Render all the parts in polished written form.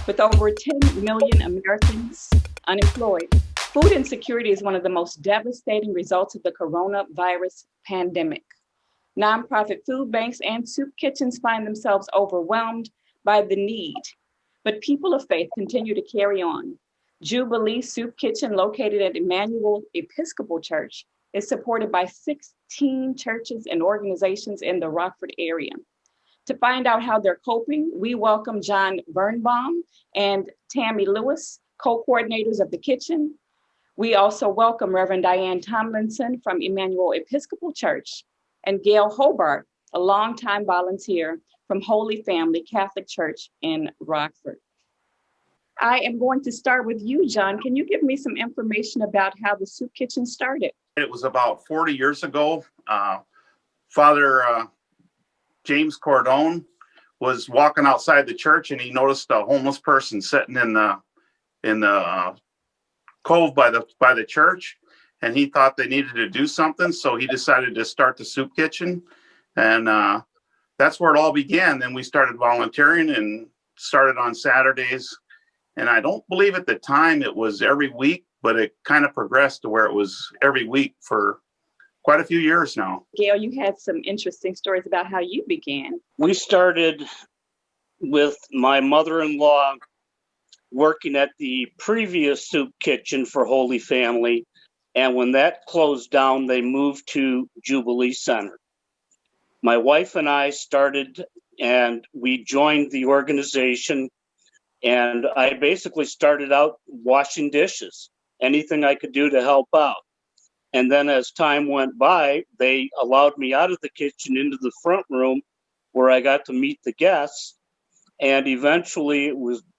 With over 10 million Americans unemployed, food insecurity is one of the most devastating results of the coronavirus pandemic. Nonprofit food banks and soup kitchens find themselves overwhelmed by the need, but people of faith continue to carry on. Jubilee Soup Kitchen, located at Emmanuel Episcopal Church, is supported by 16 churches and organizations in the Rockford area. To find out how they're coping, we welcome John Birnbaum and Tammy Lewis, co-coordinators of the kitchen. We also welcome Reverend Diane Tomlinson from Emmanuel Episcopal Church and Gail Hobart, a longtime volunteer from Holy Family Catholic Church in Rockford. I am going to start with you, John. Can you give me some information about how the soup kitchen started? It was about 40 years ago. Father James Cordone was walking outside the church, and he noticed a homeless person sitting in the cove by the church, and he thought they needed to do something, so he decided to start the soup kitchen, and that's where it all began. Then we started volunteering and started on Saturdays, and I don't believe at the time it was every week, but it kind of progressed to where it was every week for quite a few years now. Gail, you had some interesting stories about how you began. We started with my mother-in-law working at the previous soup kitchen for Holy Family. And when that closed down, they moved to Jubilee Center. My wife and I started, and we joined the organization. And I basically started out washing dishes, anything I could do to help out. And then as time went by, they allowed me out of the kitchen into the front room where I got to meet the guests. And eventually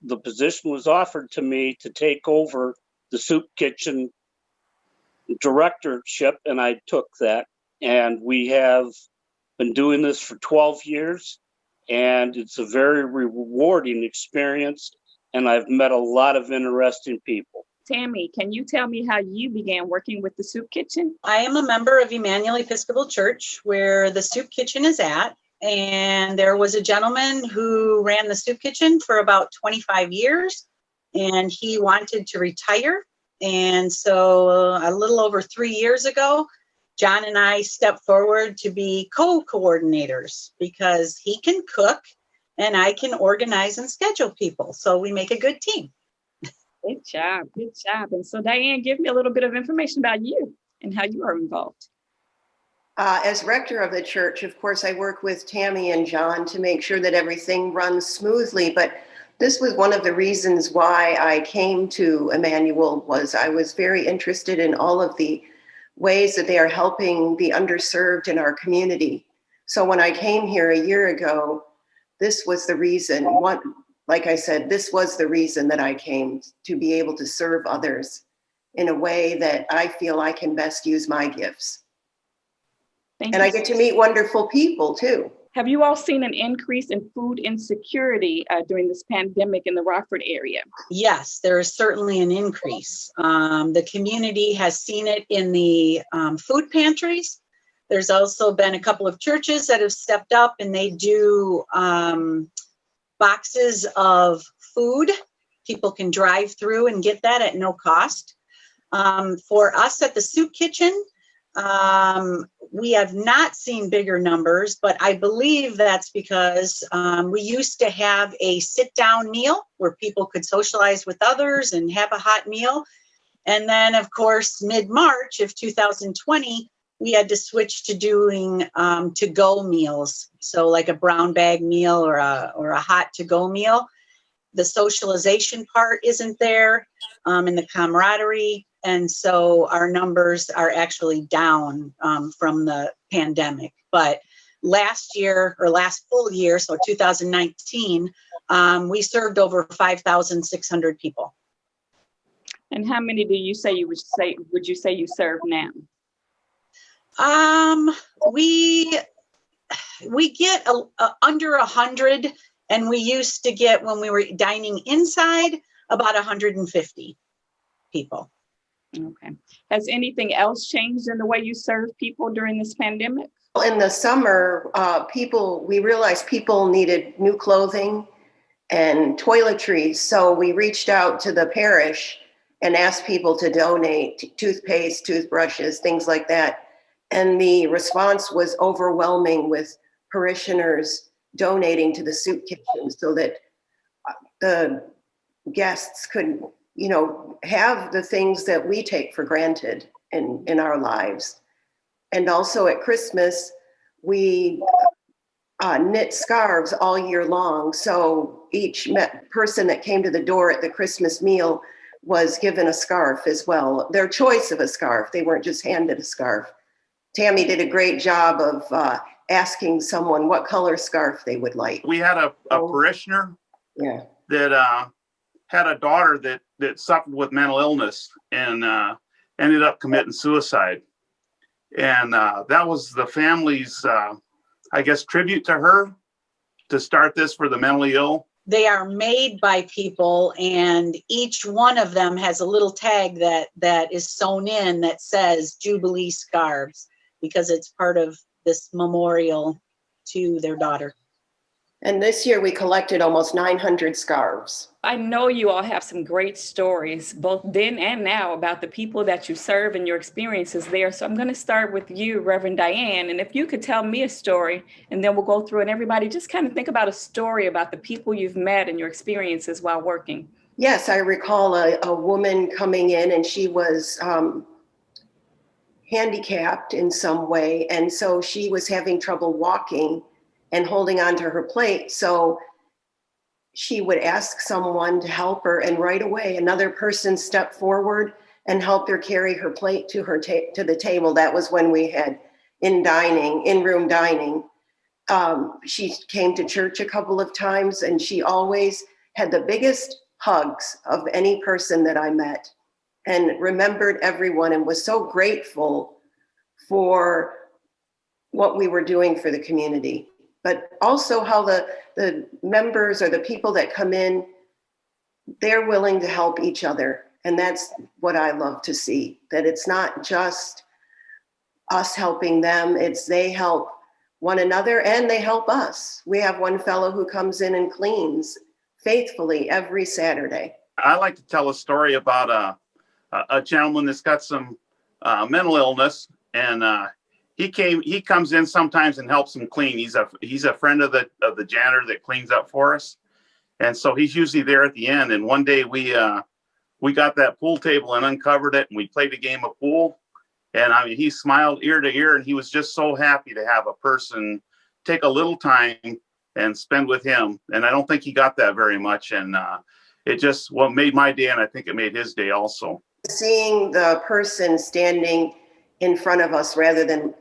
the position was offered to me to take over the soup kitchen directorship, and I took that. And we have been doing this for 12 years, and it's a very rewarding experience, and I've met a lot of interesting people. Tammy, can you tell me how you began working with the soup kitchen? I am a member of Emmanuel Episcopal Church, where the soup kitchen is at. And there was a gentleman who ran the soup kitchen for about 25 years, and he wanted to retire. And so a little over 3 years ago, John and I stepped forward to be co-coordinators because he can cook and I can organize and schedule people. So we make a good team. Good job, good job. And so Diane, give me a little bit of information about you and how you are involved. As rector of the church, of course, I work with Tammy and John to make sure that everything runs smoothly. But this was one of the reasons why I came to Emmanuel. Was I was very interested in all of the ways that they are helping the underserved in our community. So when I came here a year ago, this was the reason. Like I said, this was the reason that I came, to be able to serve others in a way that I feel I can best use my gifts. And I get to meet wonderful people too. Have you all seen an increase in food insecurity during this pandemic in the Rockford area? Yes, there is certainly an increase. The community has seen it in the food pantries. There's also been a couple of churches that have stepped up, and they do boxes of food. People can drive through and get that at no cost. For us at the soup kitchen, we have not seen bigger numbers, but I believe that's because we used to have a sit-down meal where people could socialize with others and have a hot meal. And then, of course, mid-March of 2020, we had to switch to doing to-go meals. So like a brown bag meal or a hot to-go meal. The socialization part isn't there, and the camaraderie. And so our numbers are actually down from the pandemic. But last full year, so 2019, we served over 5,600 people. And how many would you say you serve now? We get under 100, and we used to get, when we were dining inside, about 150 people. Okay. Has anything else changed in the way you serve people during this pandemic? In the summer, we realized people needed new clothing and toiletries. So we reached out to the parish and asked people to donate toothpaste, toothbrushes, things like that. And the response was overwhelming, with parishioners donating to the soup kitchen so that the guests could, have the things that we take for granted in our lives. And also at Christmas, we knit scarves all year long. So each person that came to the door at the Christmas meal was given a scarf as well, their choice of a scarf. They weren't just handed a scarf. Tammy did a great job of asking someone what color scarf they would like. We had a parishioner that had a daughter that suffered with mental illness and ended up committing suicide. And that was the family's, tribute to her to start this for the mentally ill. They are made by people, and each one of them has a little tag that is sewn in that says Jubilee Scarves, because it's part of this memorial to their daughter. And this year we collected almost 900 scarves. I know you all have some great stories, both then and now, about the people that you serve and your experiences there. So I'm going to start with you, Reverend Diane. And if you could tell me a story, and then we'll go through, and everybody just kind of think about a story about the people you've met and your experiences while working. Yes, I recall a woman coming in, and she was handicapped in some way. And so she was having trouble walking and holding on to her plate. So she would ask someone to help her, and right away another person stepped forward and helped her carry her plate to her to the table. That was when we had in-room dining. She came to church a couple of times, and she always had the biggest hugs of any person that I met, and remembered everyone, and was so grateful for what we were doing for the community. But also how the members or the people that come in, they're willing to help each other. And that's what I love to see, that it's not just us helping them, it's they help one another and they help us. We have one fellow who comes in and cleans faithfully every Saturday. I like to tell a story about a gentleman that's got some mental illness, and he comes in sometimes and helps him clean. He's a friend of the janitor that cleans up for us. And so he's usually there at the end. And one day we got that pool table and uncovered it, and we played a game of pool. And I mean, he smiled ear to ear, and he was just so happy to have a person take a little time and spend with him. And I don't think he got that very much. And it just made my day, and I think it made his day also. Seeing the person standing in front of us, rather than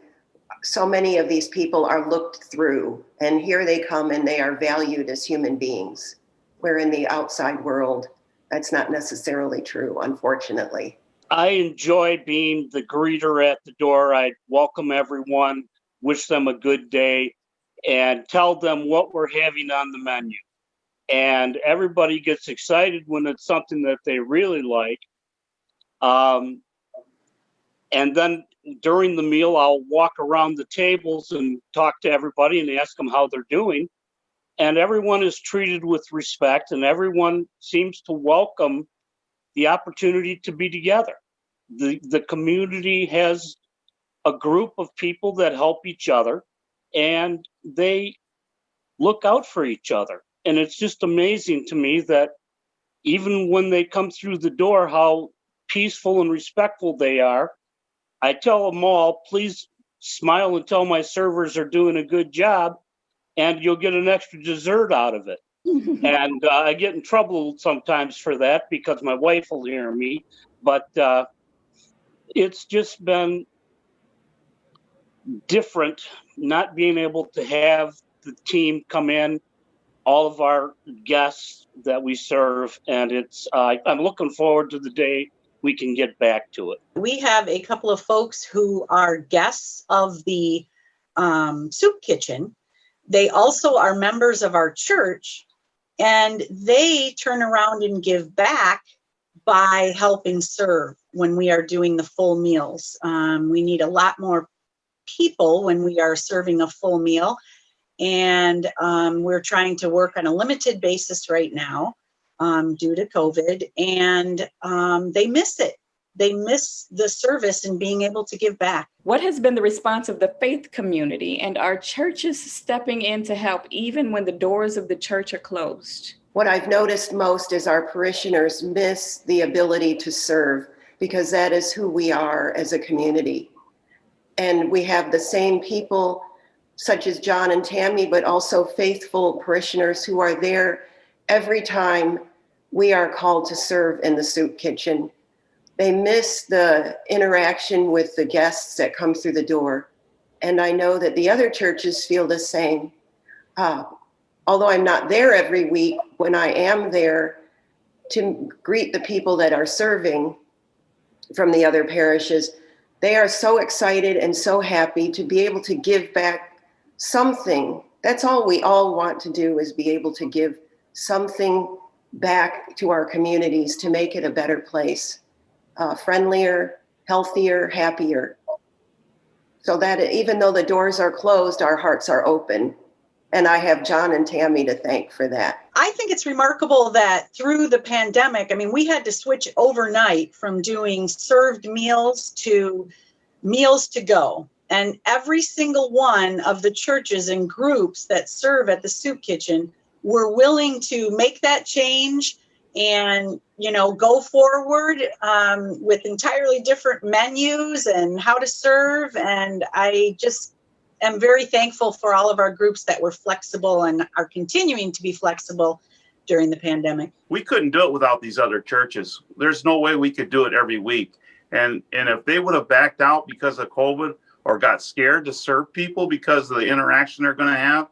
so many of these people are looked through, and here they come and they are valued as human beings, where in the outside world, that's not necessarily true, unfortunately. I enjoy being the greeter at the door. I welcome everyone, wish them a good day, and tell them what we're having on the menu. And everybody gets excited when it's something that they really like. And then during the meal, I'll walk around the tables and talk to everybody and ask them how they're doing. And everyone is treated with respect, and everyone seems to welcome the opportunity to be together. The community has a group of people that help each other, and they look out for each other. And it's just amazing to me that even when they come through the door, how peaceful and respectful they are. I tell them all, please smile and tell my servers are doing a good job, and you'll get an extra dessert out of it. And I get in trouble sometimes for that because my wife will hear me. But it's just been different not being able to have the team come in, all of our guests that we serve. And I'm looking forward to the day we can get back to it. We have a couple of folks who are guests of the soup kitchen. They also are members of our church, and they turn around and give back by helping serve when we are doing the full meals. We need a lot more people when we are serving a full meal. And we're trying to work on a limited basis right now due to COVID. And they miss it. They miss the service and being able to give back. What has been the response of the faith community, and are churches stepping in to help even when the doors of the church are closed? What I've noticed most is our parishioners miss the ability to serve, because that is who we are as a community. And we have the same people such as John and Tammy, but also faithful parishioners who are there every time we are called to serve in the soup kitchen. They miss the interaction with the guests that come through the door. And I know that the other churches feel the same. Although I'm not there every week, when I am there to greet the people that are serving from the other parishes, they are so excited and so happy to be able to give back something. That's all we all want to do, is be able to give something back to our communities to make it a better place. Friendlier, healthier, happier. So that even though the doors are closed, our hearts are open. And I have John and Tammy to thank for that. I think it's remarkable that through the pandemic, I mean, we had to switch overnight from doing served meals to go. And every single one of the churches and groups that serve at the soup kitchen were willing to make that change and, go forward with entirely different menus and how to serve. And I just am very thankful for all of our groups that were flexible and are continuing to be flexible during the pandemic. We couldn't do it without these other churches. There's no way we could do it every week. And if they would have backed out because of COVID or got scared to serve people because of the interaction they're going to have,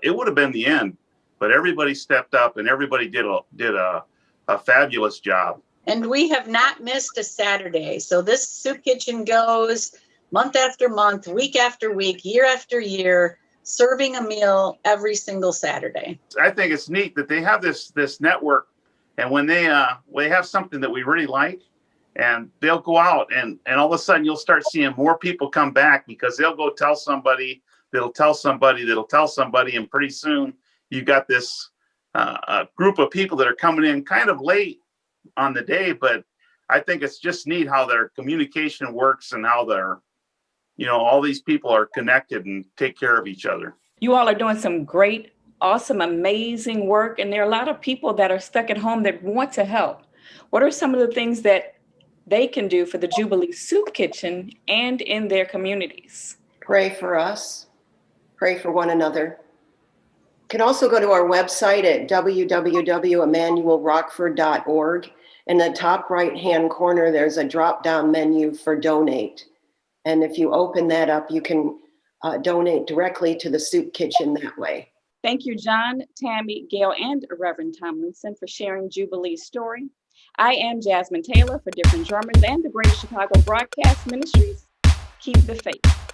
it would have been the end. But everybody stepped up and everybody did a fabulous job. And we have not missed a Saturday. So this soup kitchen goes month after month, week after week, year after year, serving a meal every single Saturday. I think it's neat that they have this network, and when they have something that we really like, and they'll go out and all of a sudden you'll start seeing more people come back, because they'll go tell somebody, that'll tell somebody, and pretty soon you got this group of people that are coming in kind of late on the day. But I think it's just neat how their communication works and how all these people are connected and take care of each other. You all are doing some great, awesome, amazing work. And there are a lot of people that are stuck at home that want to help. What are some of the things that they can do for the Jubilee Soup Kitchen and in their communities? Pray for us. Pray for one another. You can also go to our website at www.emmanuelrockford.org. In the top right-hand corner, there's a drop-down menu for donate. And if you open that up, you can donate directly to the soup kitchen that way. Thank you, John, Tammy, Gail, and Reverend Tomlinson for sharing Jubilee's story. I am Jasmine Taylor for Different Drummers and the Greater Chicago Broadcast Ministries. Keep the faith.